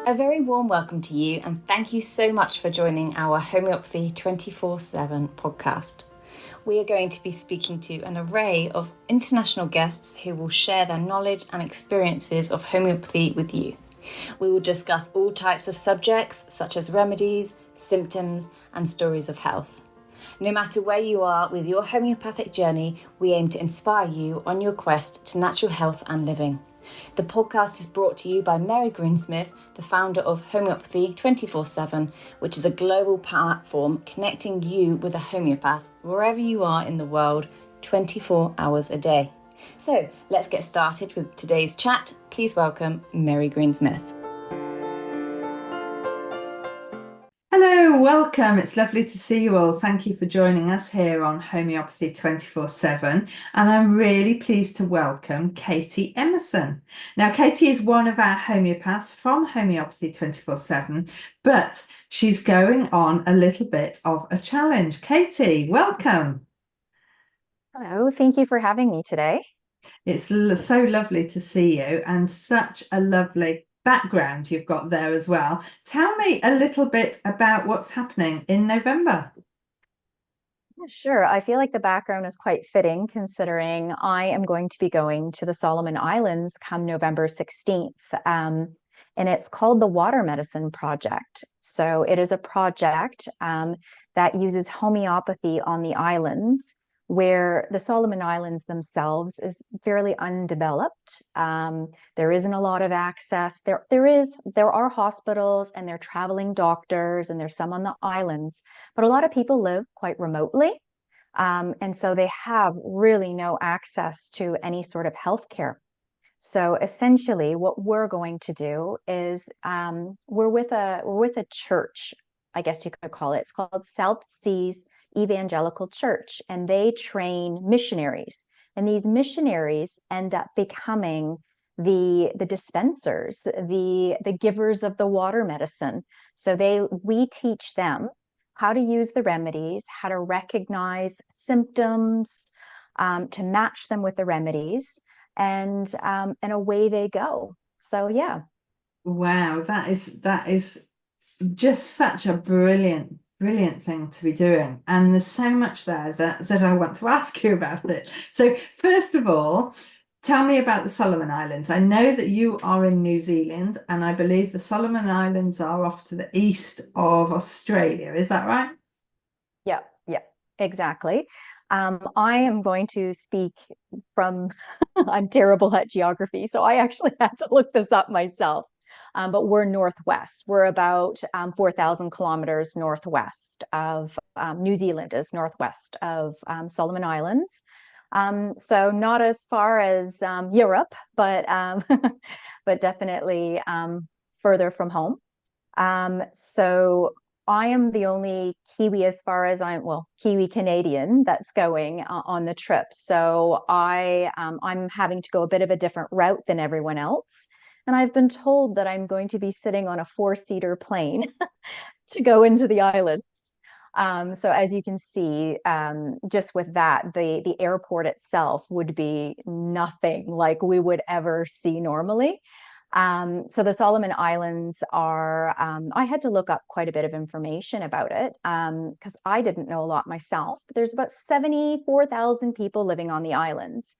A very warm welcome to you, and thank you so much for joining our Homeopathy 24/7 podcast. We are going to be speaking to an array of international guests who will share their knowledge and experiences of homeopathy with you. We will discuss all types of subjects such as remedies, symptoms, and stories of health. No matter where you are with your homeopathic journey, we aim to inspire you on your quest to natural health and living. The podcast is brought to you by Mary Greensmith, the founder of Homeopathy 24/7, which is a global platform connecting you with a homeopath wherever you are in the world, 24 hours a day. So let's get started with today's chat. Please welcome Mary Greensmith. Hello, welcome. It's lovely to see you all. Thank you for joining us here on Homeopathy 24/7. And I'm really pleased to welcome Katie Emerson. Now, Katie is one of our homeopaths from Homeopathy 24/7, but she's going on a little bit of a challenge. Katie, welcome. Hello, thank you for having me today. It's so lovely to see you, and such a lovely background you've got there as well. Tell me a little bit about what's happening in November. Sure, I feel like the background is quite fitting considering I am going to be going to the Solomon Islands come November 16th. And it's called the Water Medicine Project. So it is a project that uses homeopathy on the islands, where the Solomon Islands themselves is fairly undeveloped. There isn't a lot of access. There are hospitals and there are traveling doctors and there's some on the islands, but a lot of people live quite remotely. And so they have really no access to any sort of healthcare. So essentially what we're going to do is we're with a church, I guess you could call it. It's called South Seas Evangelical Church, and they train missionaries, and these missionaries end up becoming the dispensers, the givers of the water medicine. So we teach them how to use the remedies, how to recognize symptoms, to match them with the remedies, and away they go. So yeah. Wow, that is just such a brilliant thing to be doing, and there's so much there that I want to ask you about it. So first of all, tell me about the Solomon Islands. I know that you are in New Zealand, and I believe the Solomon Islands are off to the east of Australia. Is that right? Yeah, exactly. I am going to speak from, I'm terrible at geography, so I actually had to look this up myself. But we're northwest. We're about 4,000 kilometers northwest of New Zealand is northwest of Solomon Islands. So not as far as Europe, but but definitely further from home. So I am the only Kiwi as far as Kiwi Canadian that's going on the trip. So I'm having to go a bit of a different route than everyone else. And I've been told that I'm going to be sitting on a 4-seater plane to go into the islands. So as you can see, just with that, the airport itself would be nothing like we would ever see normally. So the Solomon Islands are, I had to look up quite a bit of information about it because I didn't know a lot myself. There's about 74,000 people living on the islands.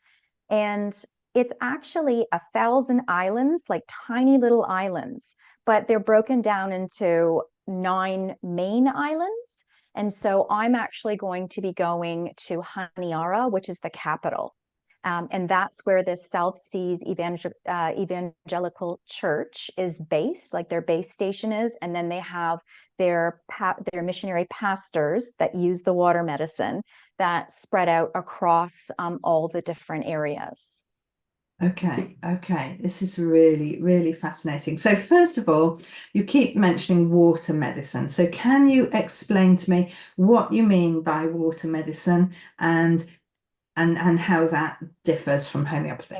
And it's actually 1,000 islands, like tiny little islands, but they're broken down into 9 main islands. And so I'm actually going to be going to Honiara, which is the capital. And that's where this South Seas Evangelical Church is based, like their base station is. And then they have their missionary pastors that use the water medicine that spread out across all the different areas. Okay. This is really fascinating. So first of all, you keep mentioning water medicine. So can you explain to me what you mean by water medicine and how that differs from homeopathy?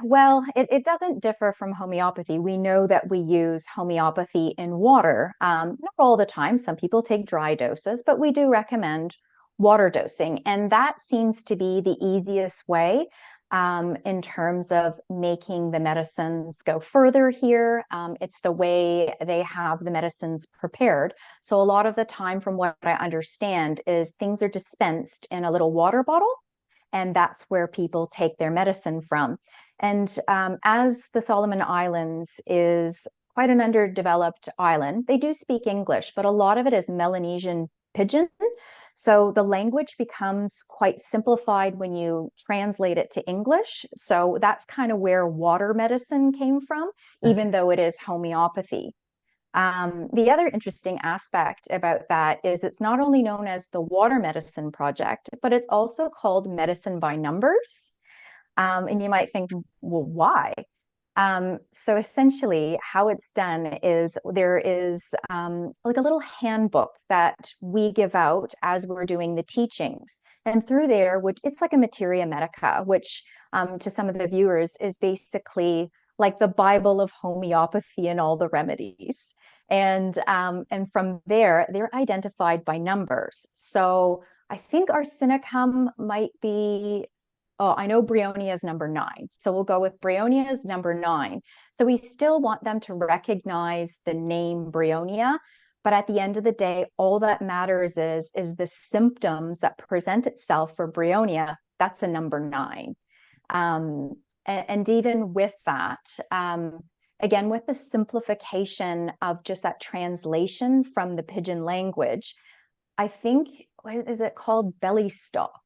Well, it doesn't differ from homeopathy. We know that we use homeopathy in water, not all the time. Some people take dry doses, but we do recommend water dosing. And that seems to be the easiest way in terms of making the medicines go further here. It's the way they have the medicines prepared. So a lot of the time, from what I understand, is things are dispensed in a little water bottle, and that's where people take their medicine from. And as the Solomon Islands is quite an underdeveloped island, they do speak English, but a lot of it is Melanesian Pidgin. So the language becomes quite simplified when you translate it to English. So that's kind of where water medicine came from, even though it is homeopathy. The other interesting aspect about that is it's not only known as the Water Medicine Project, but it's also called medicine by numbers. And you might think, well, why? So essentially, how it's done is there is like a little handbook that we give out as we're doing the teachings. And through there, it's like a materia medica, which to some of the viewers is basically like the Bible of homeopathy and all the remedies. And from there, they're identified by numbers. So I think arsenicum might be, oh, I know Bryonia is number 9. So we'll go with Bryonia is number 9. So we still want them to recognize the name Bryonia. But at the end of the day, all that matters is the symptoms that present itself for Bryonia. That's a number 9. And even with that, again, with the simplification of just that translation from the Pidgin language, I think, what is it called? Belly stop.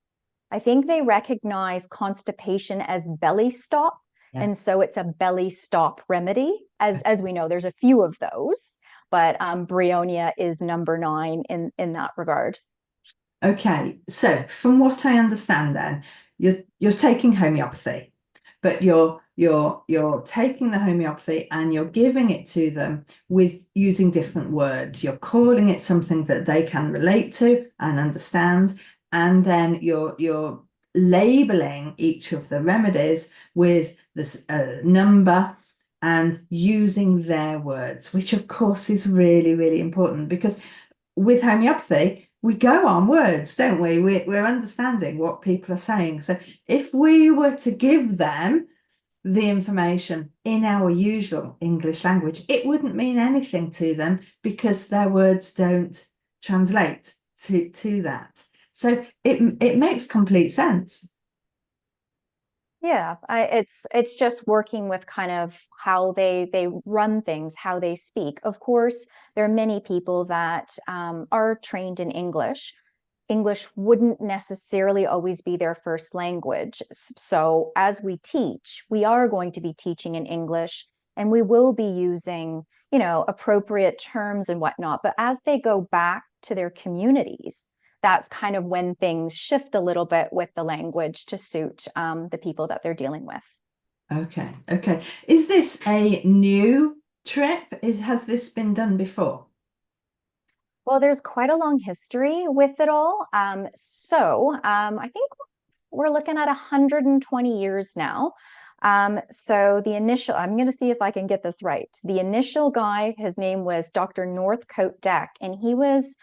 I think they recognize constipation as belly stop. Yes. And so it's a belly stop remedy. As we know, there's a few of those, but Bryonia is number 9 in that regard. Okay, so from what I understand then, you're taking homeopathy, but you're taking the homeopathy and you're giving it to them with using different words. You're calling it something that they can relate to and understand. And then you're labeling each of the remedies with this number and using their words, which of course is really, really important, because with homeopathy, we go on words, don't we? We're understanding what people are saying. So if we were to give them the information in our usual English language, it wouldn't mean anything to them because their words don't translate to that. So it makes complete sense. Yeah, it's just working with kind of how they run things, how they speak. Of course, there are many people that are trained in English. English wouldn't necessarily always be their first language. So as we teach, we are going to be teaching in English, and we will be using, appropriate terms and whatnot. But as they go back to their communities, that's kind of when things shift a little bit with the language to suit the people that they're dealing with. Okay. Is this a new trip? Has this been done before? Well, there's quite a long history with it all. I think we're looking at 120 years now. So I'm going to see if I can get this right. The initial guy, his name was Dr. Northcote Deck, and he was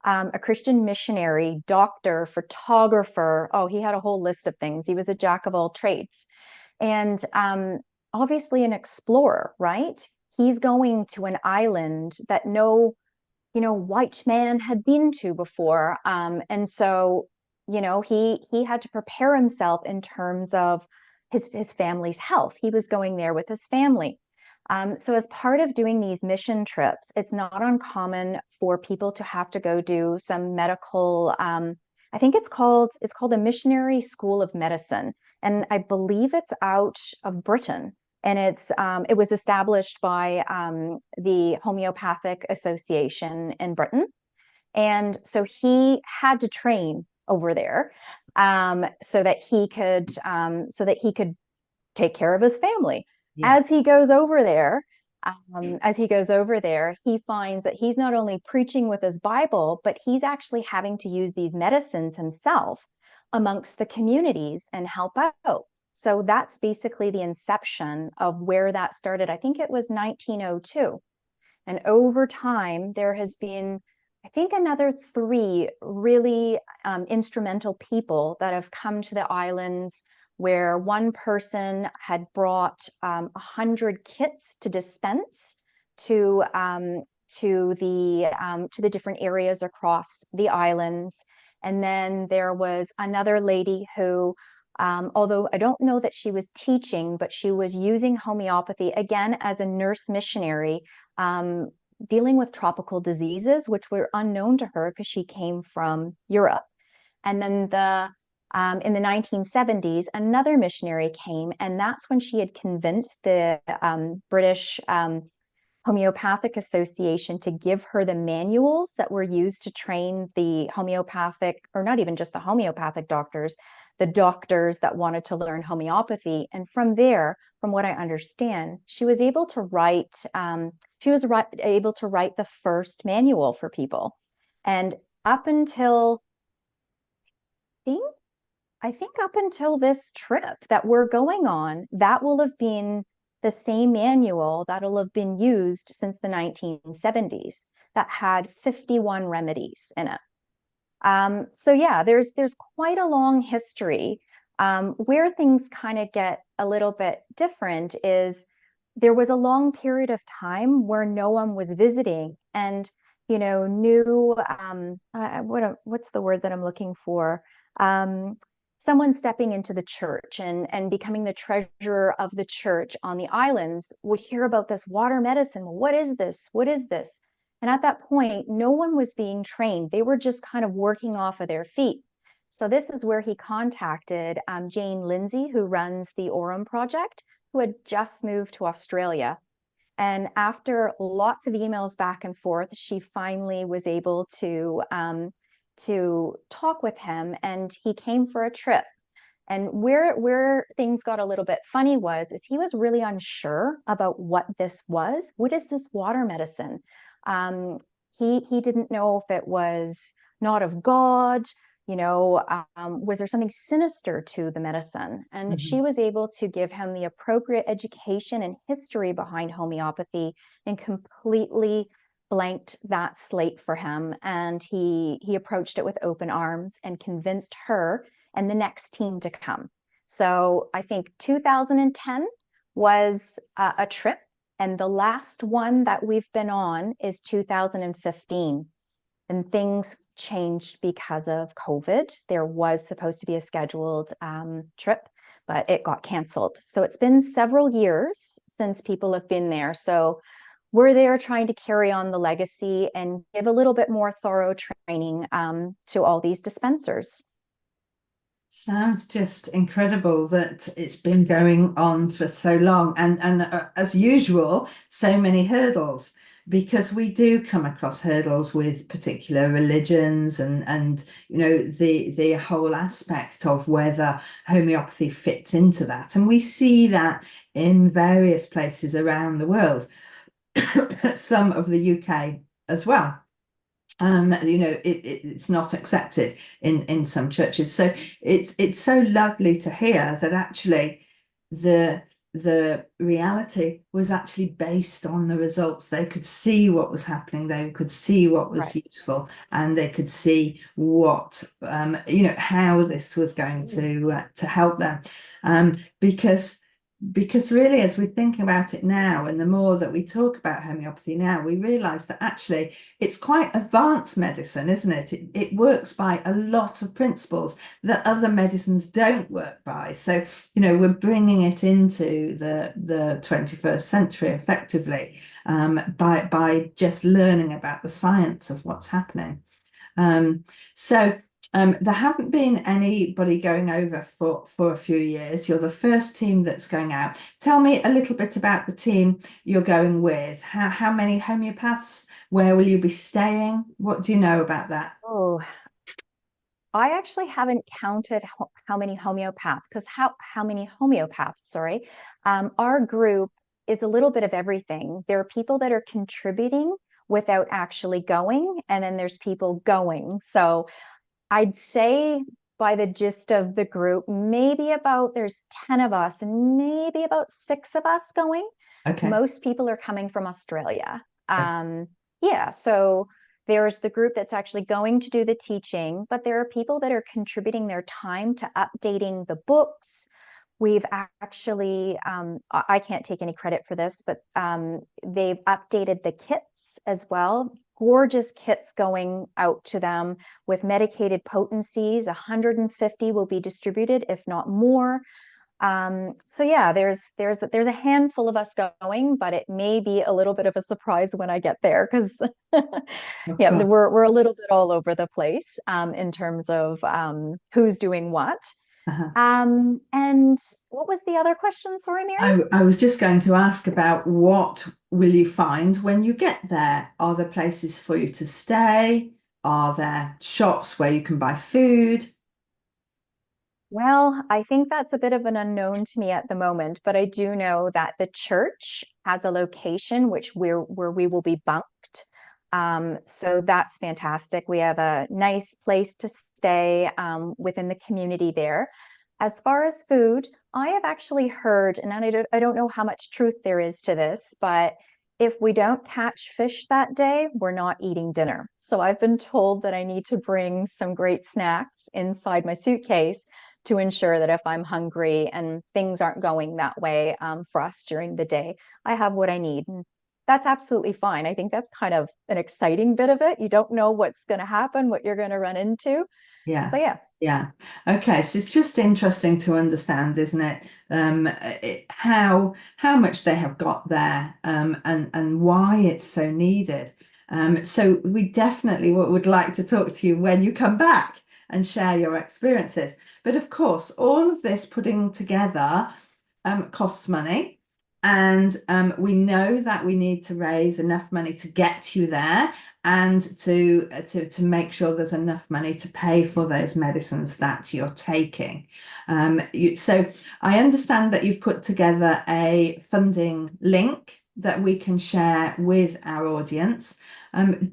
a Christian missionary, doctor, photographer. Oh, he had a whole list of things. He was a jack of all trades. And obviously an explorer, right? He's going to an island that no white man had been to before. And so, he had to prepare himself in terms of his family's health. He was going there with his family. So as part of doing these mission trips, it's not uncommon for people to have to go do some medical, I think it's called the Missionary School of Medicine. And I believe it's out of Britain. And it was established by the Homeopathic Association in Britain. And so he had to train over there so that he could take care of his family. Yeah. As he goes over there, he finds that he's not only preaching with his Bible, but he's actually having to use these medicines himself amongst the communities and help out. So that's basically the inception of where that started. I think it was 1902. And over time, there has been, I think, another 3 really instrumental people that have come to the islands where one person had brought 100 kits to dispense to the different areas across the islands. And then there was another lady who, although I don't know that she was teaching, but she was using homeopathy again as a nurse missionary, dealing with tropical diseases, which were unknown to her because she came from Europe. And then in the 1970s, another missionary came, and that's when she had convinced the British Homeopathic Association to give her the manuals that were used to train the homeopathic, or not even just the homeopathic doctors, the doctors that wanted to learn homeopathy. And from there, from what I understand, she was able to write the first manual for people. And up until I think up until this trip that we're going on, that will have been the same manual that'll have been used since the 1970s that had 51 remedies in it. So yeah, there's quite a long history. Where things kind of get a little bit different is there was a long period of time where no one was visiting, and what's the word that I'm looking for? Someone stepping into the church and becoming the treasurer of the church on the islands would hear about this water medicine. What is this? What is this? And at that point, no one was being trained. They were just kind of working off of their feet. So this is where he contacted Jane Lindsay, who runs the Aurum project, who had just moved to Australia. And after lots of emails back and forth, she finally was able to talk with him, and he came for a trip. And where things got a little bit funny is he was really unsure about what this was. What is this water medicine? He didn't know if it was not of God, was there something sinister to the medicine? And she was able to give him the appropriate education and history behind homeopathy and completely blanked that slate for him. And he approached it with open arms and convinced her and the next team to come. So I think 2010 was a trip, and the last one that we've been on is 2015. And things changed because of COVID. There was supposed to be a scheduled trip, but it got canceled. So it's been several years since people have been there. So we're there trying to carry on the legacy and give a little bit more thorough training to all these dispensers. Sounds just incredible that it's been going on for so long, and as usual, so many hurdles, because we do come across hurdles with particular religions and the whole aspect of whether homeopathy fits into that, and we see that in various places around the world, some of the UK as well. It's not accepted in some churches. So it's so lovely to hear that actually the reality was actually based on the results. They could see what was happening, they could see what was useful, and they could see what how this was going to help them. Because really, as we think about it now, and the more that we talk about homeopathy now, we realize that actually it's quite advanced medicine, isn't it? It works by a lot of principles that other medicines don't work by. So, we're bringing it into the 21st century effectively, by just learning about the science of what's happening. There haven't been anybody going over for a few years. You're the first team that's going out. Tell me a little bit about the team you're going with. How many homeopaths? Where will you be staying? What do you know about that? Oh, I actually haven't counted how many homeopaths, because how many homeopaths, sorry. Our group is a little bit of everything. There are people that are contributing without actually going, and then there's people going. So I'd say by the gist of the group, there's 10 of us and maybe about 6 of us going. Okay. Most people are coming from Australia. Yeah, so there's the group that's actually going to do the teaching, but there are people that are contributing their time to updating the books, we've actually, I can't take any credit for this, but they've updated the kits as well. Gorgeous kits going out to them with medicated potencies. 150 will be distributed, if not more. So yeah, there's a handful of us going, but it may be a little bit of a surprise when I get there, because Of yeah, course. we're a little bit all over the place in terms of who's doing what. Uh-huh. And what was the other question? Sorry, Mary. I was just going to ask about what will you find when you get there? Are there places for you to stay? Are there shops where you can buy food? Well, I think that's a bit of an unknown to me at the moment, but I do know that the church has a location where we will be bunked. So that's fantastic. We have a nice place to stay within the community there. As far as food, I have actually heard, and I don't know how much truth there is to this, but if we don't catch fish that day, we're not eating dinner. So I've been told that I need to bring some great snacks inside my suitcase to ensure that if I'm hungry and things aren't going that way for us during the day, I have what I need. And that's absolutely fine. I think that's kind of an exciting bit of it. You don't know what's going to happen, what you're going to run into. So Yes. yeah. Yeah. Okay. So it's just interesting to understand, isn't it? How much they have got there, and why it's so needed. So we definitely would like to talk to you when you come back and share your experiences. But of course, all of this putting together costs money. And we know that we need to raise enough money to get you there, and to make sure there's enough money to pay for those medicines that you're taking. So I understand that you've put together a funding link that we can share with our audience,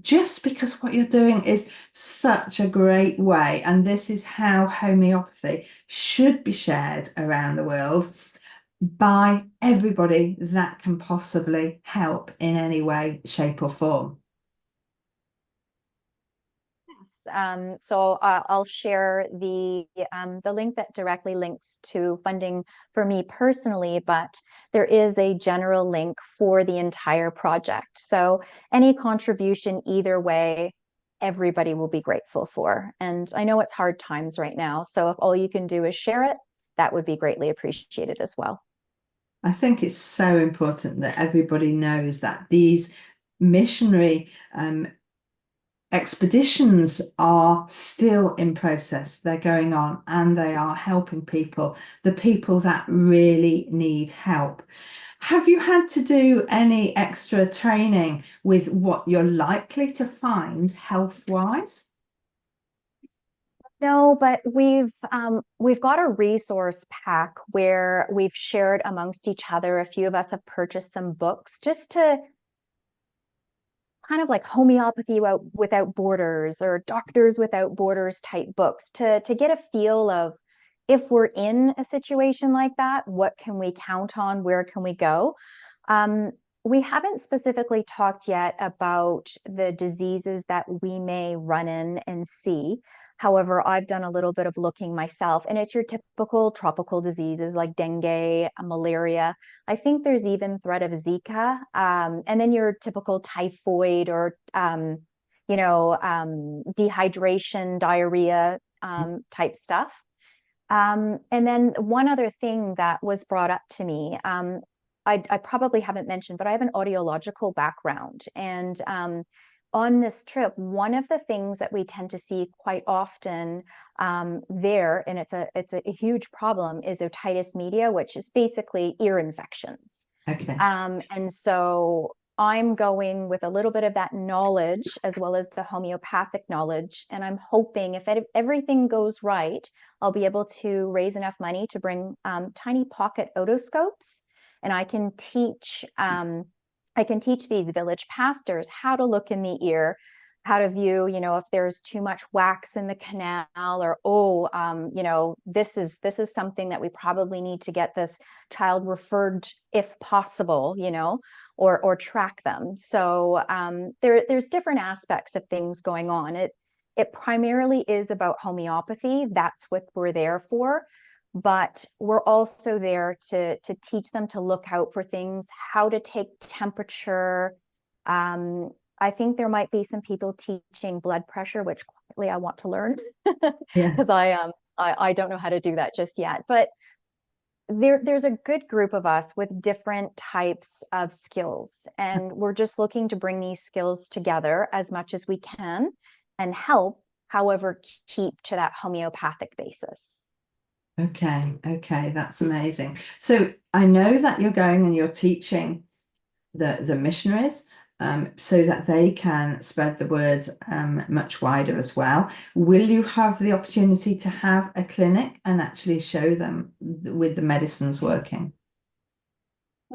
just because what you're doing is such a great way, and this is how homeopathy should be shared around the world by everybody that can possibly help in any way, shape, or form. So I'll share the link that directly links to funding for me personally, but there is a general link for the entire project. So any contribution either way, everybody will be grateful for. And I know it's hard times right now, so if all you can do is share it, that would be greatly appreciated as well. I think it's so important that everybody knows that these missionary expeditions are still in process. They're going on and they are helping people, the people that really need help. Have you had to do any extra training with what you're likely to find health-wise? No, but we've got a resource pack where we've shared amongst each other. A few of us have purchased some books just to kind of like Homeopathy Without Borders or Doctors Without Borders type books to get a feel of, if we're in a situation like that, what can we count on? Where can we go? We haven't specifically talked yet about the diseases that we may run in and see. However, I've done a little bit of looking myself, and it's your typical tropical diseases like dengue, malaria. I think there's even threat of Zika, and then your typical typhoid or dehydration, diarrhea type stuff. And then one other thing that was brought up to me, I probably haven't mentioned, but I have an audiological background. And on this trip, one of the things that we tend to see quite often there, and it's a huge problem, is otitis media, which is basically ear infections. Okay. And so I'm going with a little bit of that knowledge as well as the homeopathic knowledge. And I'm hoping if everything goes right, I'll be able to raise enough money to bring tiny pocket otoscopes, and I can teach these village pastors how to look in the ear, how to view, if there's too much wax in the canal, or, this is something that we probably need to get this child referred if possible, or track them. So there's different aspects of things going on. It primarily is about homeopathy. That's what we're there for. but we're also there to teach them to look out for things, how to take temperature. I think there might be some people teaching blood pressure, which quietly I want to learn because I don't know how to do that just yet. But there's a good group of us with different types of skills, and we're just looking to bring these skills together as much as we can and help, however, keep to that homeopathic basis. Okay, that's amazing. So I know that you're going and you're teaching the missionaries, so that they can spread the word much wider as well. Will you have the opportunity to have a clinic and actually show them with the medicines working?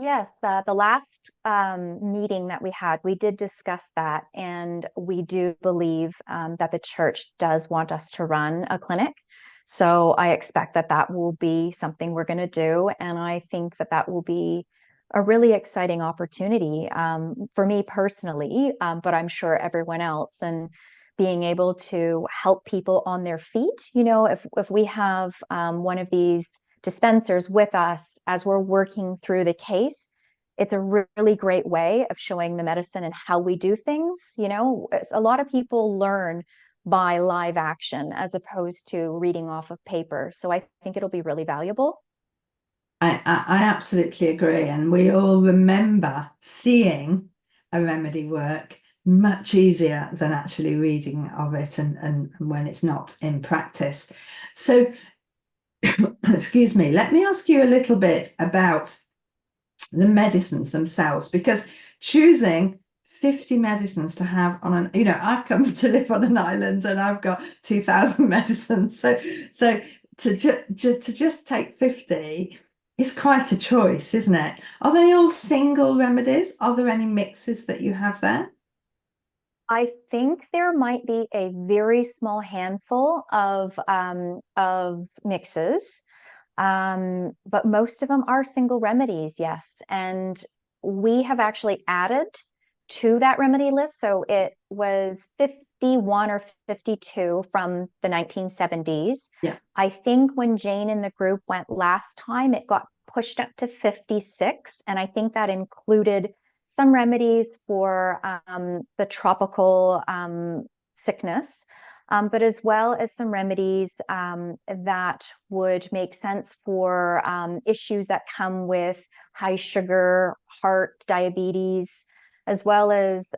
Yes, the last meeting that we had, we did discuss that, and we do believe that the church does want us to run a clinic. So I expect that that will be something we're going to do, and I think that that will be a really exciting opportunity for me personally, but I'm sure everyone else. And being able to help people on their feet, if we have one of these dispensers with us as we're working through the case, it's a really great way of showing the medicine and how we do things. A lot of people learn by live action as opposed to reading off of paper. So I think it'll be really valuable. I absolutely agree. And we all remember seeing a remedy work much easier than actually reading of it and when it's not in practice. So, excuse me, let me ask you a little bit about the medicines themselves, because choosing 50 medicines to have on I've come to live on an island and I've got 2,000 medicines. So to just take 50 is quite a choice, isn't it? Are they all single remedies? Are there any mixes that you have there? I think there might be a very small handful of mixes, but most of them are single remedies, yes. And we have actually added to that remedy list. So it was 51 or 52 from the 1970s. Yeah. I think when Jane and the group went last time, it got pushed up to 56. And I think that included some remedies for the tropical sickness, but as well as some remedies that would make sense for issues that come with high sugar, heart, diabetes, as well as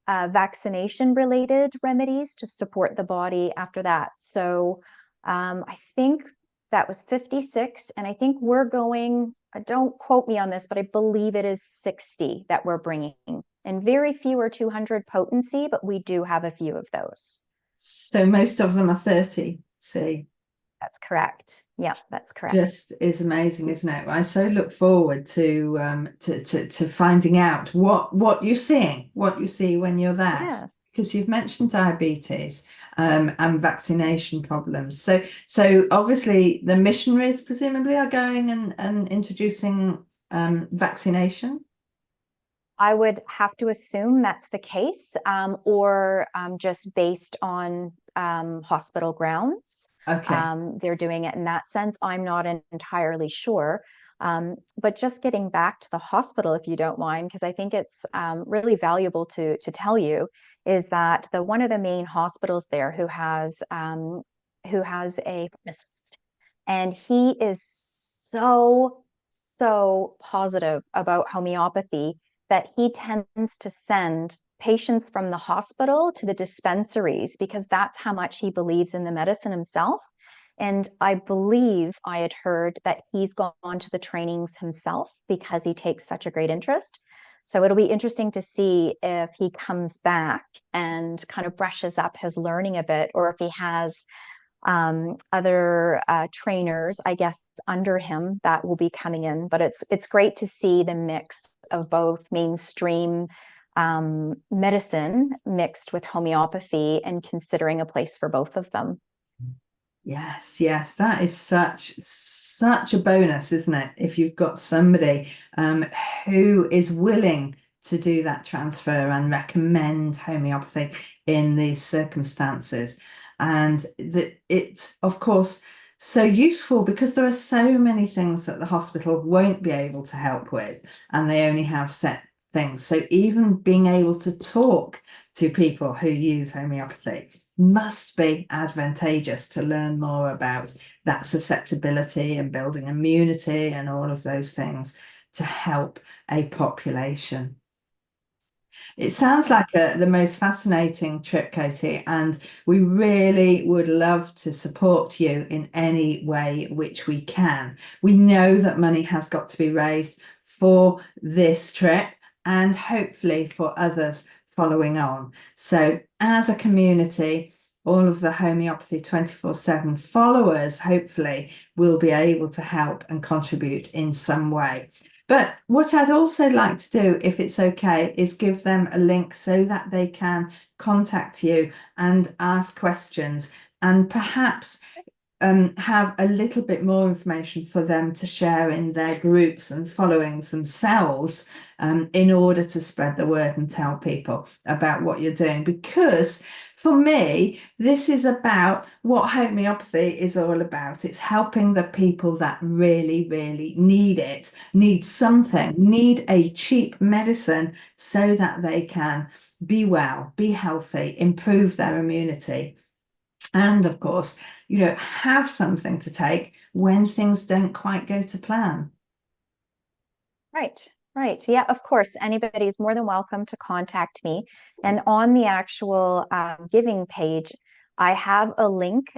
vaccination related remedies to support the body after that. So I think that was 56, and I think we're going, don't quote me on this, but I believe it is 60 that we're bringing, and very few are 200 potency, but we do have a few of those. So most of them are 30, see. That's correct. Yeah, that's correct. Just is amazing, isn't it? I so look forward to finding out what you're seeing, what you see when you're there. Yeah. Because you've mentioned diabetes and vaccination problems. So obviously the missionaries presumably are going and introducing vaccination. I would have to assume that's the case, or just based on hospital grounds. Okay. They're doing it in that sense. I'm not entirely sure. But just getting back to the hospital, if you don't mind, because I think it's really valuable to tell you, is that one of the main hospitals there who has a pharmacist, and he is so positive about homeopathy that he tends to send patients from the hospital to the dispensaries because that's how much he believes in the medicine himself. And I believe I had heard that he's gone to the trainings himself because he takes such a great interest. So it'll be interesting to see if he comes back and kind of brushes up his learning a bit, or if he has other trainers, I guess, under him that will be coming in. But it's great to see the mix of both mainstream medicine mixed with homeopathy and considering a place for both of them. Yes, that is such a bonus, isn't it? If you've got somebody who is willing to do that transfer and recommend homeopathy in these circumstances. And it, of course, so useful because there are so many things that the hospital won't be able to help with, and they only have set things. So even being able to talk to people who use homeopathy must be advantageous to learn more about that susceptibility and building immunity and all of those things to help a population. It sounds like the most fascinating trip, Katie, and we really would love to support you in any way which we can. We know that money has got to be raised for this trip and hopefully for others following on. So as a community, all of the Homeopathy 24/7 followers hopefully will be able to help and contribute in some way. But what I'd also like to do, if it's okay, is give them a link so that they can contact you and ask questions and perhaps have a little bit more information for them to share in their groups and followings themselves, in order to spread the word and tell people about what you're doing. Because for me, this is about what homeopathy is all about. It's helping the people that really, really need it, need something, need a cheap medicine so that they can be well, be healthy, improve their immunity. And of course, have something to take when things don't quite go to plan. Right, right. Yeah, of course. Anybody's more than welcome to contact me. And on the actual giving page, I have a link,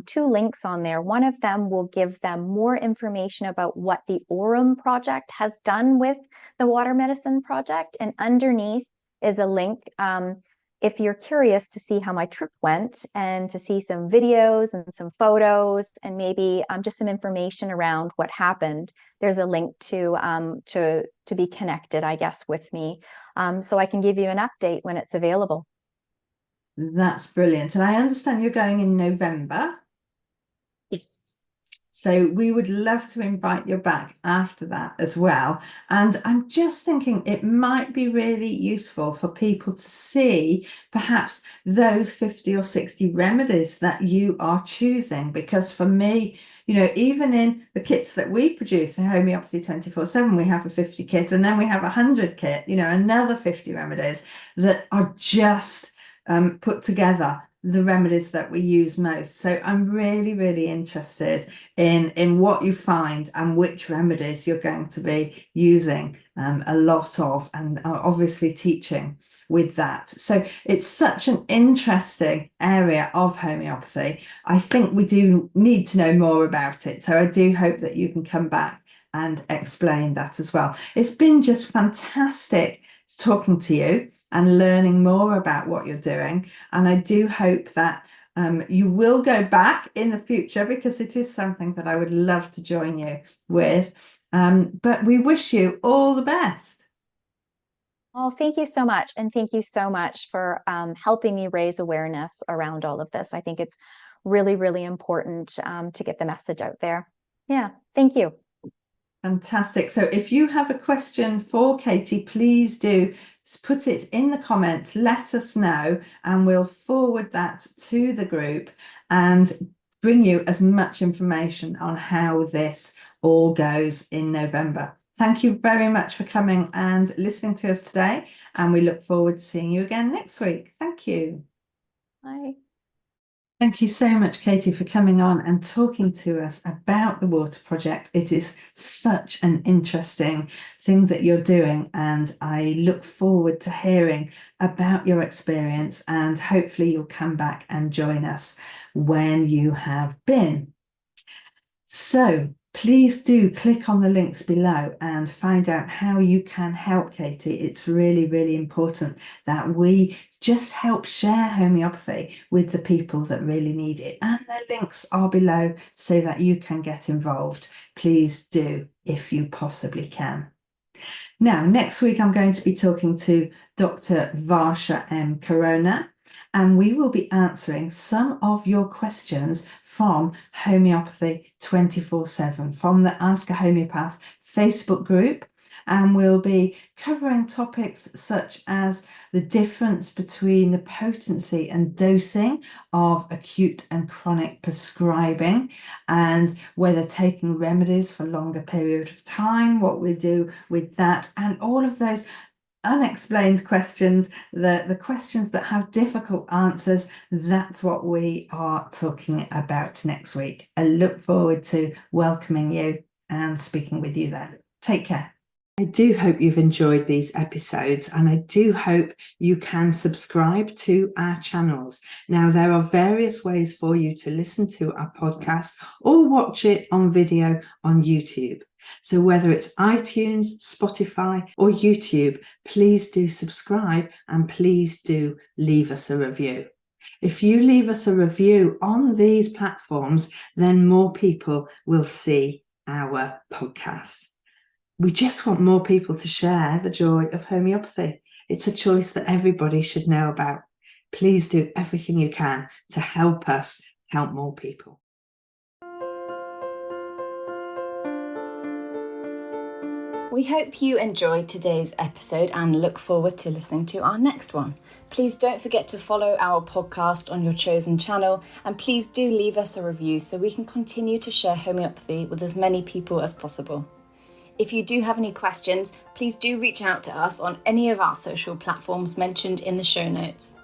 2 links on there. One of them will give them more information about what the Aurum project has done with the water medicine project. And underneath is a link, if you're curious to see how my trip went and to see some videos and some photos and maybe just some information around what happened, there's a link to be connected, I guess, with me, so I can give you an update when it's available. That's brilliant. And I understand you're going in November. Yes. So we would love to invite you back after that as well. And I'm just thinking it might be really useful for people to see perhaps those 50 or 60 remedies that you are choosing. Because for me, even in the kits that we produce, the Homeopathy 24/7, we have a 50 kit, and then we have 100 kit, another 50 remedies that are just put together, the remedies that we use most. So I'm really, really interested in what you find and which remedies you're going to be using a lot of, and obviously teaching with that. So it's such an interesting area of homeopathy. I think we do need to know more about it. So I do hope that you can come back and explain that as well. It's been just fantastic talking to you and learning more about what you're doing. And I do hope that you will go back in the future, because it is something that I would love to join you with. But we wish you all the best. Oh, thank you so much. And thank you so much for helping me raise awareness around all of this. I think it's really, really important to get the message out there. Yeah, thank you. Fantastic. So if you have a question for Katie, please do put it in the comments, let us know, and we'll forward that to the group and bring you as much information on how this all goes in November. Thank you very much for coming and listening to us today, and we look forward to seeing you again next week. Thank you. Bye. Thank you so much, Katie, for coming on and talking to us about the water project. It is such an interesting thing that you're doing, and I look forward to hearing about your experience, and hopefully you'll come back and join us when you have been. So please do click on the links below and find out how you can help Katie. It's really, really important that we just help share homeopathy with the people that really need it. And the links are below so that you can get involved. Please do, if you possibly can. Now, next week, I'm going to be talking to Dr. Varsha M. Corona, and we will be answering some of your questions from Homeopathy 24/7, from the Ask a Homeopath Facebook group. and we'll be covering topics such as the difference between the potency and dosing of acute and chronic prescribing, and whether taking remedies for longer period of time, what we do with that, and all of those unexplained questions, the questions that have difficult answers. That's what we are talking about next week. I look forward to welcoming you and speaking with you then. Take care. I do hope you've enjoyed these episodes, and I do hope you can subscribe to our channels. Now, there are various ways for you to listen to our podcast or watch it on video on YouTube. So whether it's iTunes, Spotify, or YouTube, please do subscribe and please do leave us a review. If you leave us a review on these platforms, then more people will see our podcast. We just want more people to share the joy of homeopathy. It's a choice that everybody should know about. Please do everything you can to help us help more people. We hope you enjoyed today's episode and look forward to listening to our next one. Please don't forget to follow our podcast on your chosen channel, and please do leave us a review so we can continue to share homeopathy with as many people as possible. If you do have any questions, please do reach out to us on any of our social platforms mentioned in the show notes.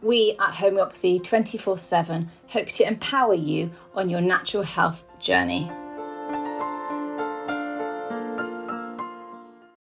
We at Homeopathy 24/7 hope to empower you on your natural health journey.